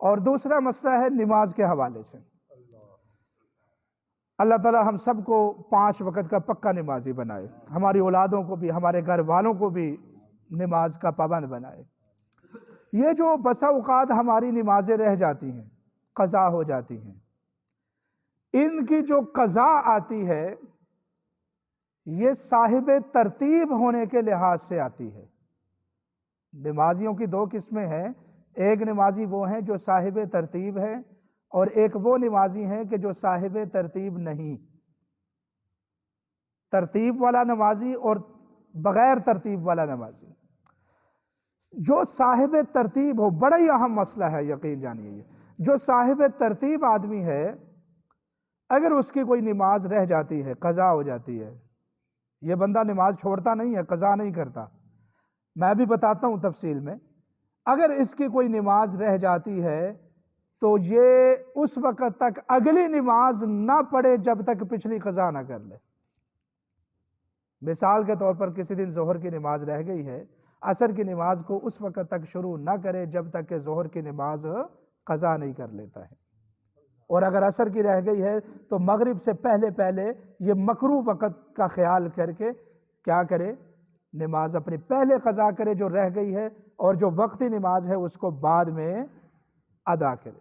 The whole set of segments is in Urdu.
اور دوسرا مسئلہ ہے نماز کے حوالے سے۔ اللہ تعالی ہم سب کو 5 وقت کا پکا نمازی بنائے، ہماری اولادوں کو بھی، ہمارے گھر والوں کو بھی نماز کا پابند بنائے۔ یہ جو بسا اوقات ہماری نمازیں رہ جاتی ہیں، قضا ہو جاتی ہیں، ان کی جو قضا آتی ہے یہ صاحب ترتیب ہونے کے لحاظ سے آتی ہے۔ نمازیوں کی 2 قسمیں ہیں، ایک نمازی وہ ہیں جو صاحب ترتیب ہے، اور ایک وہ نمازی ہیں کہ جو صاحب ترتیب نہیں۔ ترتیب والا نمازی اور بغیر ترتیب والا نمازی۔ جو صاحب ترتیب ہو، بڑا ہی اہم مسئلہ ہے، یقین جانیے یہ جو صاحب ترتیب آدمی ہے، اگر اس کی کوئی نماز رہ جاتی ہے، قضا ہو جاتی ہے، یہ بندہ نماز چھوڑتا نہیں ہے، قضا نہیں کرتا، میں بھی بتاتا ہوں تفصیل میں۔ اگر اس کی کوئی نماز رہ جاتی ہے تو یہ اس وقت تک اگلی نماز نہ پڑھے جب تک پچھلی قضا نہ کر لے۔ مثال کے طور پر کسی دن ظہر کی نماز رہ گئی ہے، عصر کی نماز کو اس وقت تک شروع نہ کرے جب تک کہ ظہر کی نماز قضا نہیں کر لیتا ہے، اور اگر عصر کی رہ گئی ہے تو مغرب سے پہلے یہ مکروہ وقت کا خیال کر کے کیا کرے، نماز اپنی پہلے قضا کرے جو رہ گئی ہے، اور جو وقتی نماز ہے اس کو بعد میں ادا کرے۔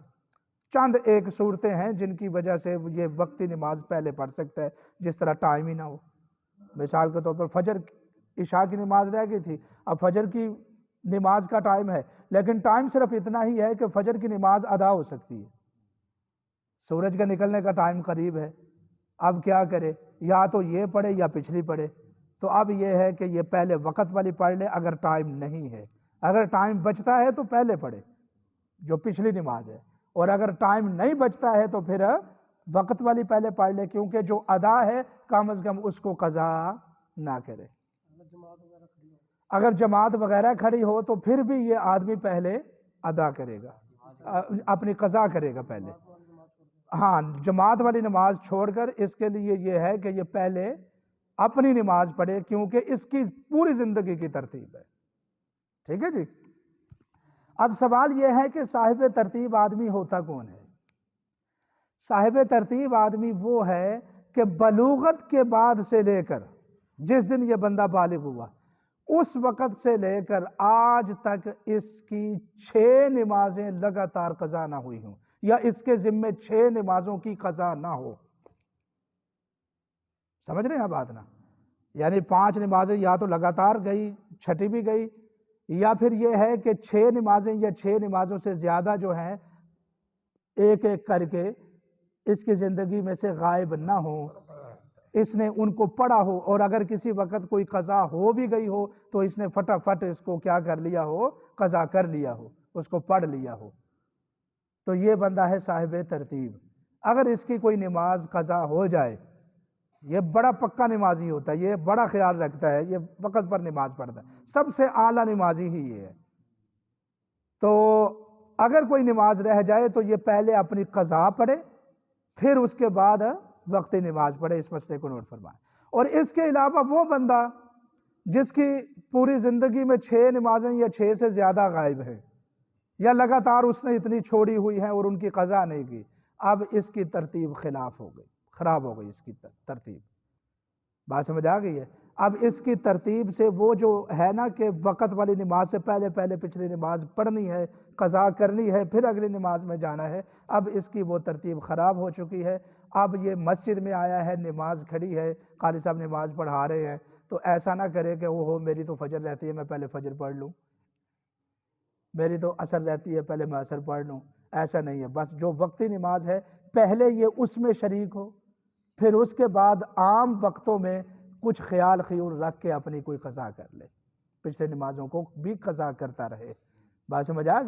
چند ایک صورتیں ہیں جن کی وجہ سے یہ وقتی نماز پہلے پڑھ سکتا ہے، جس طرح ٹائم ہی نہ ہو۔ مثال کے طور پر فجر عشاء کی نماز رہ گئی تھی، اب فجر کی نماز کا ٹائم ہے، لیکن ٹائم صرف اتنا ہی ہے کہ فجر کی نماز ادا ہو سکتی ہے، سورج کا نکلنے کا ٹائم قریب ہے، اب کیا کرے، یا تو یہ پڑھے یا پچھلی پڑھے۔ تو اب یہ ہے کہ یہ پہلے وقت والی پڑھ لے اگر ٹائم نہیں ہے، اگر ٹائم بچتا ہے تو پہلے پڑھے جو پچھلی نماز ہے، اور اگر ٹائم نہیں بچتا ہے تو پھر وقت والی پہلے پڑھ لے، کیونکہ جو ادا ہے کم از کم اس کو قضا نہ کرے۔ اگر جماعت وغیرہ کھڑی ہو تو پھر بھی یہ آدمی پہلے ادا کرے گا، اپنی قضا کرے گا پہلے۔ ہاں، جماعت والی نماز چھوڑ کر اس کے لیے یہ ہے کہ یہ پہلے اپنی نماز پڑھے، کیونکہ اس کی پوری زندگی کی ترتیب ہے۔ ٹھیک ہے جی؟ اب سوال یہ ہے کہ صاحب ترتیب آدمی ہوتا کون ہے؟ صاحب ترتیب آدمی وہ ہے کہ بلوغت کے بعد سے لے کر جس دن یہ بندہ بالغ ہوا اس وقت سے لے کر آج تک اس کی 6 نمازیں لگاتار قضا نہ ہوئی ہوں، یا اس کے ذمے 6 نمازوں کی قضا نہ ہو۔ سمجھ رہے ہیں بات نا؟ یعنی 5 نمازیں یا تو لگاتار گئی، چھٹی بھی گئی، یا پھر یہ ہے کہ 6 نمازیں یا 6 نمازوں سے زیادہ جو ہیں ایک ایک کر کے اس کی زندگی میں سے غائب نہ ہوں، اس نے ان کو پڑھا ہو، اور اگر کسی وقت کوئی قضا ہو بھی گئی ہو تو اس نے فٹافٹ اس کو کیا کر لیا ہو، قضا کر لیا ہو، اس کو پڑھ لیا ہو، تو یہ بندہ ہے صاحب ترتیب۔ اگر اس کی کوئی نماز قضا ہو جائے، یہ بڑا پکا نمازی ہوتا ہے، یہ بڑا خیال رکھتا ہے، یہ وقت پر نماز پڑھتا ہے، سب سے اعلیٰ نمازی ہی یہ ہے، تو اگر کوئی نماز رہ جائے تو یہ پہلے اپنی قضا پڑھے، پھر اس کے بعد وقتی نماز پڑھے۔ اس مسئلے کو نوٹ فرمائیں۔ اور اس کے علاوہ وہ بندہ جس کی پوری زندگی میں 6 نمازیں یا 6 سے زیادہ غائب ہیں، یا لگاتار اس نے اتنی چھوڑی ہوئی ہیں اور ان کی قضا نہیں کی، اب اس کی ترتیب خلاف ہو گئی، خراب ہو گئی اس کی ترتیب۔ بات سمجھ آ گئی ہے؟ اب اس کی ترتیب سے وہ جو ہے نا کہ وقت والی نماز سے پہلے پچھلی نماز پڑھنی ہے، قضا کرنی ہے، پھر اگلی نماز میں جانا ہے، اب اس کی وہ ترتیب خراب ہو چکی ہے۔ اب یہ مسجد میں آیا ہے، نماز کھڑی ہے، قاری صاحب نماز پڑھا رہے ہیں، تو ایسا نہ کرے کہ وہ میری تو فجر رہتی ہے میں پہلے فجر پڑھ لوں، میری تو عصر رہتی ہے پہلے میں عصر پڑھ لوں۔ ایسا نہیں ہے، بس جو وقتی نماز ہے پہلے یہ اس میں شریک ہو، پھر اس کے بعد عام وقتوں میں کچھ خیال خیور رکھ کے اپنی کوئی قضا کر لے، پچھلے نمازوں کو بھی قضا کرتا رہے۔ بات سمجھ آ گئی؟